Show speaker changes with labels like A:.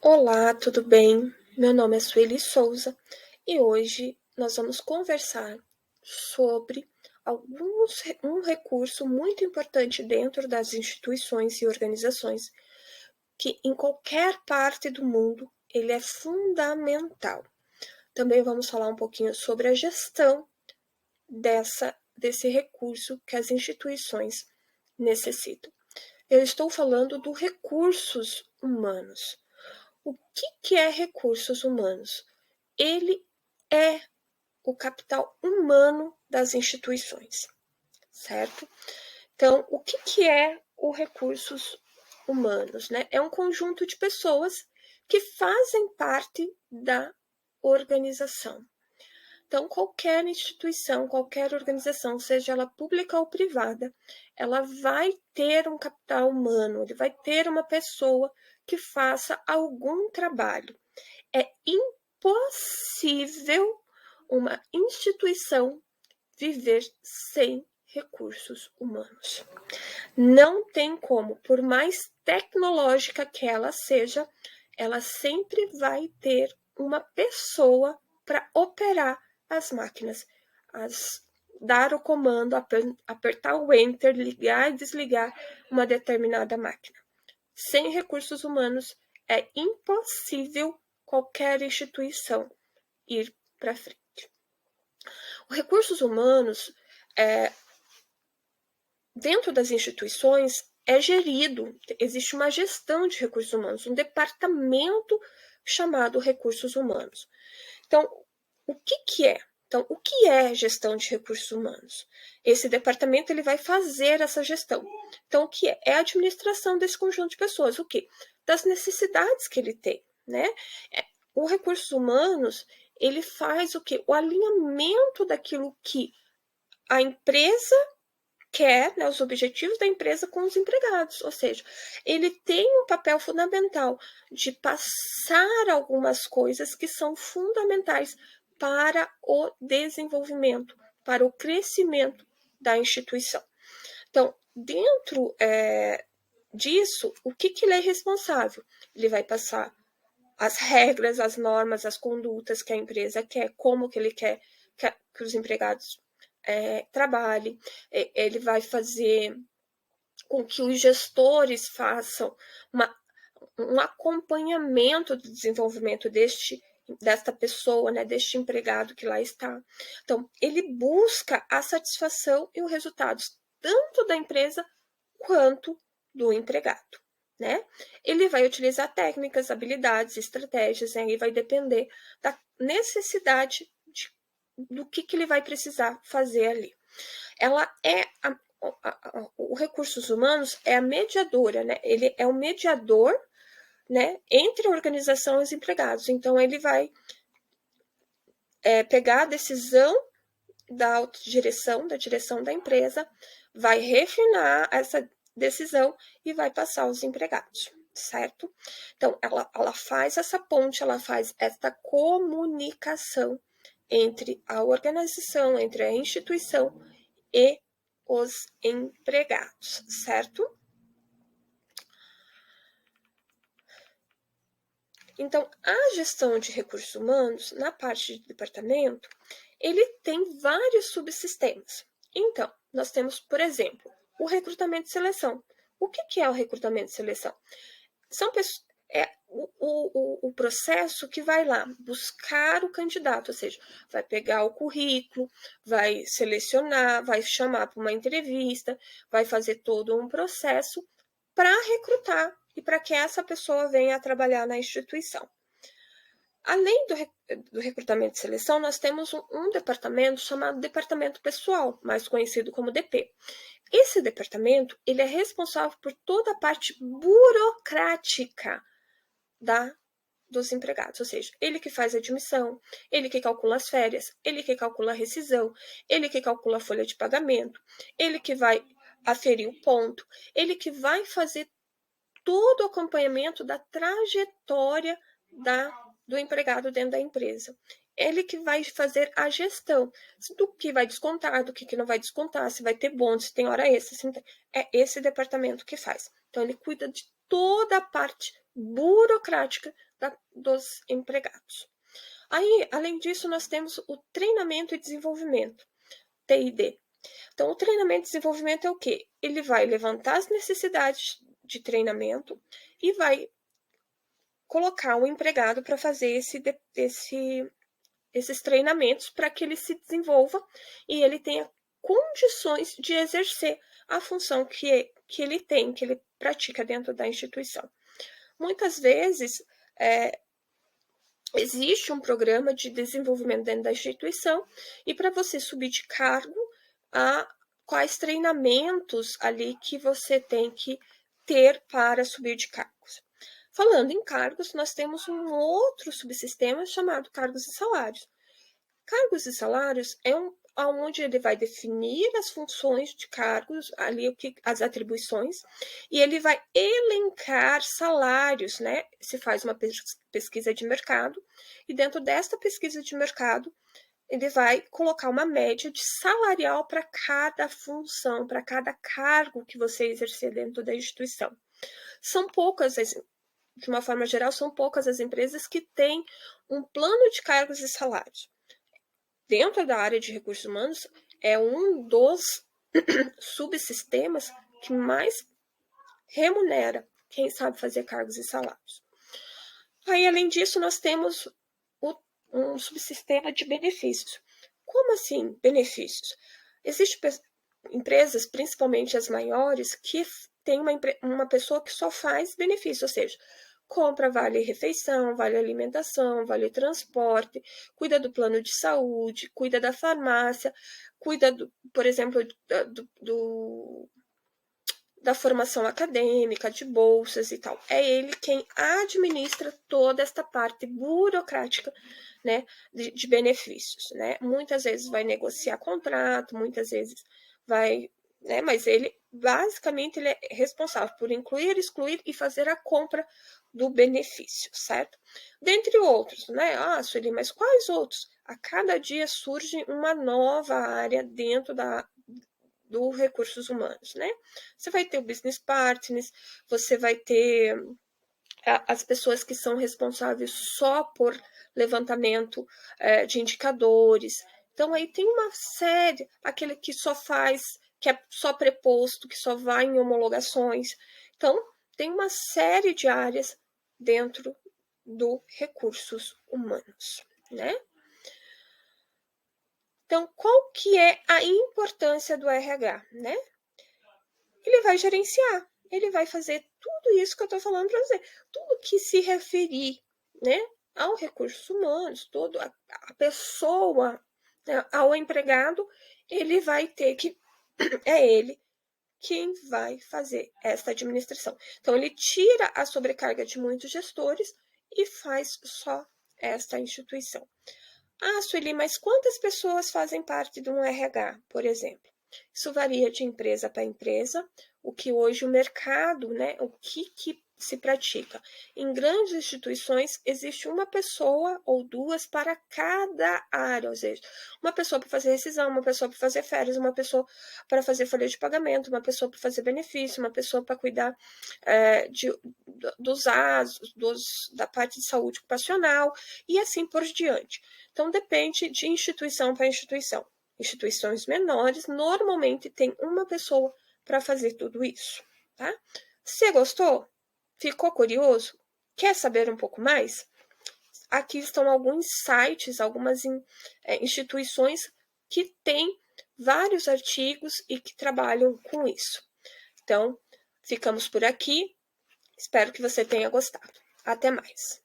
A: Olá, tudo bem? Meu nome é Sueli Souza e hoje nós vamos conversar sobre um recurso muito importante dentro das instituições e organizações, que em qualquer parte do mundo ele é fundamental. Também vamos falar um pouquinho sobre a gestão desse recurso que as instituições necessitam. Eu estou falando dos recursos humanos. O que é recursos humanos? Ele é o capital humano das instituições, certo? Então, o que é o recursos humanos? Né? É um conjunto de pessoas que fazem parte da organização. Então, qualquer instituição, qualquer organização, seja ela pública ou privada, ela vai ter um capital humano, ele vai ter uma pessoa que faça algum trabalho. É impossível uma instituição viver sem recursos humanos. Não tem como, por mais tecnológica que ela seja, ela sempre vai ter uma pessoa para operar as máquinas, dar o comando, apertar o enter, ligar e desligar uma determinada máquina. Sem recursos humanos, é impossível qualquer instituição ir para frente. Os recursos humanos, dentro das instituições, é gerido, existe uma gestão de recursos humanos, um departamento chamado recursos humanos. Então, o que é? Então, o que é gestão de recursos humanos? Esse departamento ele vai fazer essa gestão. Então, o que é? É a administração desse conjunto de pessoas. O quê? Das necessidades que ele tem, né? O recursos humanos, ele faz o quê? O alinhamento daquilo que a empresa quer, né, os objetivos da empresa com os empregados, ou seja, ele tem um papel fundamental de passar algumas coisas que são fundamentais para o desenvolvimento, para o crescimento da instituição. Então, dentro disso, o que ele é responsável? Ele vai passar as regras, as normas, as condutas que a empresa quer, como que ele quer que os empregados trabalhem, ele vai fazer com que os gestores façam um acompanhamento do desenvolvimento desta pessoa, né, deste empregado que lá está. Então, ele busca a satisfação e os resultados tanto da empresa quanto do empregado. Né? Ele vai utilizar técnicas, habilidades, estratégias, aí vai depender da necessidade do que ele vai precisar fazer ali. Ela é o recursos humanos é a mediadora, né? Ele é o mediador, né, entre a organização e os empregados. Então ele vai pegar a decisão da autodireção, da direção da empresa, vai refinar essa decisão e vai passar aos empregados, certo? Então ela faz essa ponte, ela faz essa comunicação entre a organização, entre a instituição e os empregados, certo? Então, a gestão de recursos humanos, na parte de departamento, ele tem vários subsistemas. Então, nós temos, por exemplo, o recrutamento e seleção. O que é o recrutamento e seleção? São pessoas, o processo que vai lá buscar o candidato, ou seja, vai pegar o currículo, vai selecionar, vai chamar para uma entrevista, vai fazer todo um processo para recrutar e para que essa pessoa venha a trabalhar na instituição. Além do recrutamento e seleção, nós temos um departamento chamado Departamento Pessoal, mais conhecido como DP. Esse departamento ele é responsável por toda a parte burocrática dos empregados, ou seja, ele que faz a admissão, ele que calcula as férias, ele que calcula a rescisão, ele que calcula a folha de pagamento, ele que vai aferir o ponto, ele que vai fazer todo o acompanhamento da trajetória do empregado dentro da empresa. Ele que vai fazer a gestão do que vai descontar, do que não vai descontar, se vai ter bônus, se tem hora extra, se não tem. É esse departamento que faz. Então, ele cuida de toda a parte burocrática dos empregados. Aí, além disso, nós temos o treinamento e desenvolvimento, T&D. Então, o treinamento e desenvolvimento é o quê? Ele vai levantar as necessidades de treinamento e vai colocar o empregado para fazer esses treinamentos para que ele se desenvolva e ele tenha condições de exercer a função que ele tem, que ele pratica dentro da instituição. Muitas vezes, existe um programa de desenvolvimento dentro da instituição e para você subir de cargo, quais treinamentos ali que você tem que ter para subir de cargos. Falando em cargos, nós temos um outro subsistema chamado cargos e salários. Cargos e salários é onde ele vai definir as funções de cargos, ali as atribuições, e ele vai elencar salários, né? Se faz uma pesquisa de mercado, e dentro desta pesquisa de mercado, ele vai colocar uma média de salarial para cada função, para cada cargo que você exercer dentro da instituição. São poucas, de uma forma geral, são poucas as empresas que têm um plano de cargos e salários. Dentro da área de recursos humanos, é um dos subsistemas que mais remunera quem sabe fazer cargos e salários. Aí, além disso, nós temos um subsistema de benefícios. Como assim, benefícios? Existem empresas, principalmente as maiores, que tem uma pessoa que só faz benefício, ou seja, compra vale refeição, vale alimentação, vale transporte, cuida do plano de saúde, cuida da farmácia, cuida, por exemplo, da formação acadêmica, de bolsas e tal. É ele quem administra toda esta parte burocrática, né, de benefícios, né? Muitas vezes vai negociar contrato, muitas vezes vai, né, mas ele, basicamente, ele é responsável por incluir, excluir e fazer a compra do benefício, certo? Dentre outros, né? Sueli, mas quais outros? A cada dia surge uma nova área dentro do recursos humanos, né? Você vai ter o business partners, você vai ter as pessoas que são responsáveis só por levantamento de indicadores. Então, aí tem uma série, aquele que só faz, que é só preposto, que só vai em homologações. Então, tem uma série de áreas dentro do recursos humanos, né? Então, qual que é a importância do RH, né? Ele vai gerenciar, ele vai fazer tudo isso que eu estou falando para você, tudo que se referir, né, ao recursos humanos, toda a pessoa, né, ao empregado, ele vai ter que, é ele quem vai fazer esta administração. Então, ele tira a sobrecarga de muitos gestores e faz só esta instituição. Sueli, mas quantas pessoas fazem parte de um RH, por exemplo? Isso varia de empresa para empresa, o que hoje o mercado, né, o que se pratica. Em grandes instituições, existe uma pessoa ou duas para cada área, ou seja, uma pessoa para fazer rescisão, uma pessoa para fazer férias, uma pessoa para fazer folha de pagamento, uma pessoa para fazer benefício, uma pessoa para cuidar dos ASOS, da parte de saúde ocupacional e assim por diante. Então, depende de instituição para instituição. Instituições menores normalmente tem uma pessoa para fazer tudo isso, tá? Você gostou? Ficou curioso? Quer saber um pouco mais? Aqui estão alguns sites, algumas instituições que têm vários artigos e que trabalham com isso. Então, ficamos por aqui. Espero que você tenha gostado. Até mais.